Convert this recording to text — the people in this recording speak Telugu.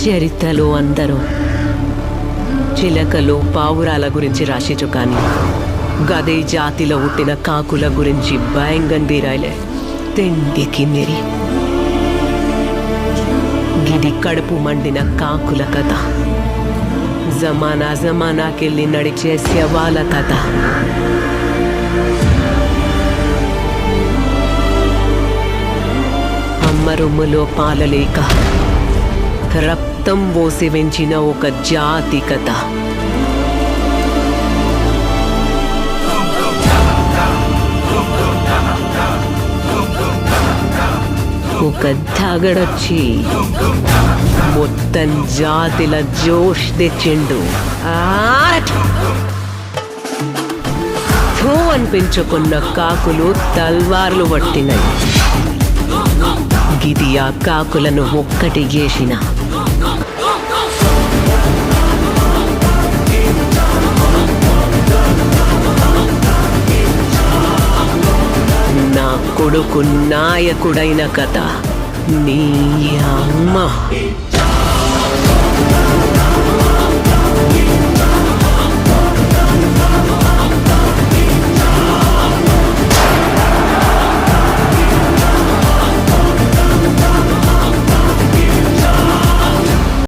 చరిత్రలో అందరూ చిలకలు పావురాల గురించి రాసిచు కానీ గదే జాతిలో పుట్టిన కాకుల గురించి భయంగా బీరాయిలే తిండికి నిరి. గిది కడుపు మండిన కాకుల కథ, జమానాకెళ్ళి నడిచే శవాల కథ. అమ్మ రొమ్ములో పాలలేక రక్తం పోసి పెంచిన ఒక జాతి కథ. ఒక తాగడొచ్చి మొత్తం జాతిల జోష్ తెచ్చిండు. అనిపించుకున్న కాకులు తల్వార్లు పట్టినాయి. గిది ఆ కాకులను ఒక్కటి చేసిన నా కొడుకు నాయకుడైన కథ. నీ అమ్మ